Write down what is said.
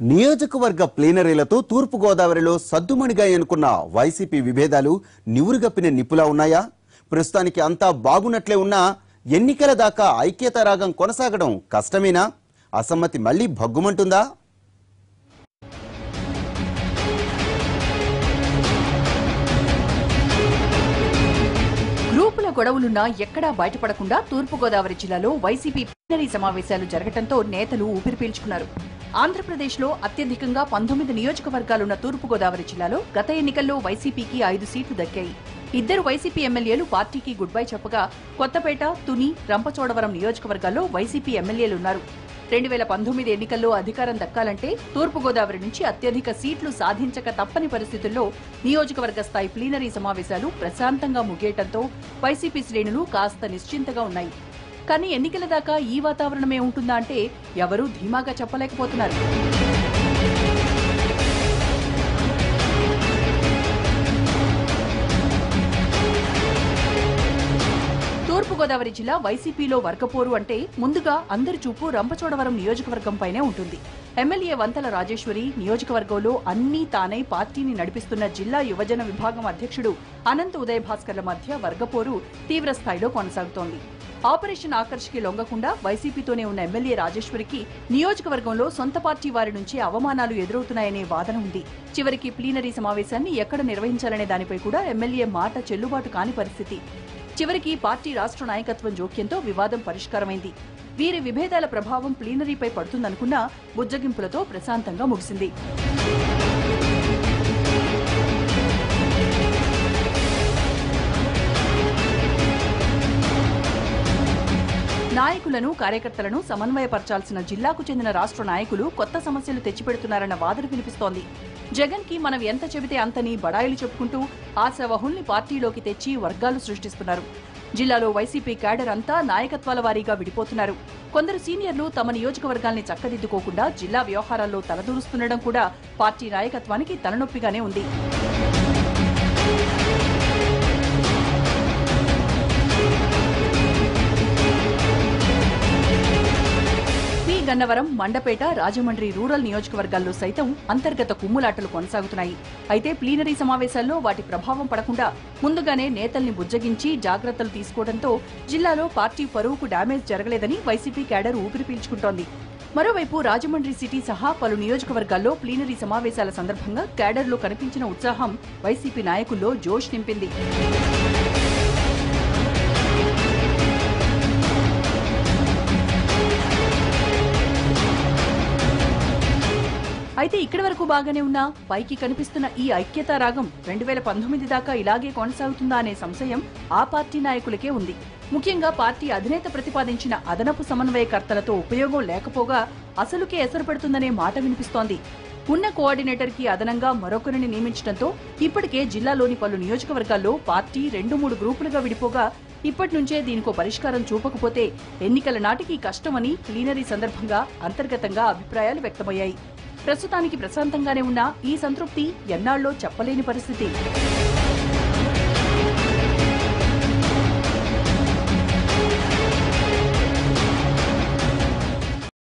నియోజకవర్గ ప్లీనరీలతో తూర్పు గోదావరిలో సద్దుమణిగా ఎన్నుకున్న వైసీపీ విభేదాలు నివురుగప్పిన నిప్పులా ఉన్నాయా? ప్రస్తుతానికి అంతా బాగున్నట్లే ఉన్నా ఎన్నికల దాకా ఐక్యతా రాగం కొనసాగడం కష్టమేనా? అసమ్మతి మళ్లీ భగ్గుమంటుందా? గ్రూపుల గొడవలున్నా ఎక్కడా బయటపడకుండా తూర్పు గోదావరి జిల్లాలో వైసీపీ ప్లీనరీ సమావేశాలు జరగడంతో నేతలు ఊపిరి పీల్చుకున్నారు. ఆంధ్రప్రదేశ్లో అత్యధికంగా 19 నియోజకవర్గాలున్న తూర్పు గోదావరి జిల్లాలో గత ఎన్నికల్లో వైసీపీకి 5 సీట్లు దక్కాయి. 2 వైసీపీ ఎమ్మెల్యేలు పార్టీకి గుడ్ బై చెప్పగా కొత్తపేట, తుని, రంపచోడవరం నియోజకవర్గాల్లో వైసీపీ ఎమ్మెల్యేలున్నారు. 2019 ఎన్నికల్లో అధికారం దక్కాలంటే తూర్పు గోదావరి నుంచి అత్యధిక సీట్లు సాధించక తప్పని పరిస్థితుల్లో నియోజకవర్గ స్థాయి ప్లీనరీ సమావేశాలు ప్రశాంతంగా ముగియటంతో వైసీపీ శ్రేణులు కాస్త నిశ్చింతగా ఉన్నాయి. కానీ ఎన్నికల దాకా ఈ వాతావరణమే ఉంటుందా అంటే ఎవరూ ధీమాగా చెప్పలేకపోతున్నారు. తూర్పుగోదావరి జిల్లా వైసీపీలో వర్గపోరు అంటే ముందుగా అందరి చూపు రంపచోడవరం నియోజకవర్గంపైనే ఉంటుంది. ఎమ్మెల్యే వంతల రాజేశ్వరి నియోజకవర్గంలో అన్నీ తానై పార్టీని నడిపిస్తున్న జిల్లా యువజన విభాగం అధ్యక్షుడు అనంత్ ఉదయ్ భాస్కర్ల మధ్య వర్గపోరు తీవ్ర స్థాయిలో కొనసాగుతోంది. ఆపరేషన్ ఆకర్ష్కి లొంగకుండా వైసీపీతోనే ఉన్న ఎమ్మెల్యే రాజేశ్వరికి నియోజకవర్గంలో సొంత పార్టీ వారి నుంచి అవమానాలు ఎదురవుతున్నాయనే వాదన ఉంది. చివరికి ప్లీనరీ సమావేశాన్ని ఎక్కడ నిర్వహించాలనే దానిపై కూడా ఎమ్మెల్యే మాట చెల్లుబాటు కాని పరిస్థితి. చివరికి పార్టీ రాష్ట్ర నాయకత్వం జోక్యంతో వివాదం పరిష్కారమైంది. వీరి విభేదాల ప్రభావం ప్లీనరీపై పడుతుందనుకున్నా బుజ్జగింపులతో ప్రశాంతంగా ముగిసింది. నాయకులను, కార్యకర్తలను సమన్వయపరచాల్సిన జిల్లాకు చెందిన రాష్ట్ర నాయకులు కొత్త సమస్యలు తెచ్చిపెడుతున్నారన్న వాదన వినిపిస్తోంది. జగన్ కి మనం ఎంత చెబితే అంతని బడాయిలు చెప్పుకుంటూ ఆశావహుల్ని పార్టీలోకి తెచ్చి వర్గాలు సృష్టిస్తున్నారు. జిల్లాలో వైసీపీ క్యాడర్ అంతా నాయకత్వాల వారీగా విడిపోతున్నారు. కొందరు సీనియర్లు తమ నియోజకవర్గాల్ని చక్కదిద్దుకోకుండా జిల్లా వ్యవహారాల్లో తలదూరుస్తుండడం కూడా పార్టీ నాయకత్వానికి తలనొప్పిగానే ఉంది. గన్నవరం, మండపేట, రాజమండ్రి రూరల్ నియోజకవర్గాల్లో సైతం అంతర్గత కుమ్ములాటలు కొనసాగుతున్నాయి. అయితే ప్లీనరీ సమావేశాల్లో వాటి ప్రభావం పడకుండా ముందుగానే నేతల్ని బుజ్జగించి జాగ్రత్తలు తీసుకోవడంతో జిల్లాలో పార్టీ పరువుకు డ్యామేజ్ జరగలేదని వైసీపీ క్యాడర్ ఊపిరి పీల్చుకుంటోంది. మరోవైపు రాజమండ్రి సిటీ సహా పలు నియోజకవర్గాల్లో ప్లీనరీ సమావేశాల సందర్భంగా క్యాడర్లో కనిపించిన ఉత్సాహం వైసీపీ నాయకుల్లో జోష్ నింపింది. అయితే ఇక్కడి వరకు బాగానే ఉన్నా పైకి కనిపిస్తున్న ఈ ఐక్యతా రాగం 2019 దాకా ఇలాగే కొనసాగుతుందా అనే సంశయం ఆ పార్టీ నాయకులకే ఉంది. ముఖ్యంగా పార్టీ అధినేత ప్రతిపాదించిన అదనపు సమన్వయకర్తలతో ఉపయోగం లేకపోగా అసలుకే ఎసరు పెడుతుందనే మాట వినిపిస్తోంది. ఉన్న కోఆర్డినేటర్ కి అదనంగా మరొకరిని నియమించడంతో ఇప్పటికే జిల్లాలోని పలు నియోజకవర్గాల్లో పార్టీ 2-3 గ్రూపులుగా విడిపోగా ఇప్పటి నుంచే దీనికో పరిష్కారం చూపకపోతే ఎన్నికల నాటికి కష్టమని ప్లీనరీ సందర్భంగా అంతర్గతంగా అభిప్రాయాలు వ్యక్తమయ్యాయి. ప్రస్తుతానికి ప్రశాంతంగానే ఉన్న ఈ సంతృప్తి ఎన్నాళ్ళో చెప్పలేని పరిస్థితి.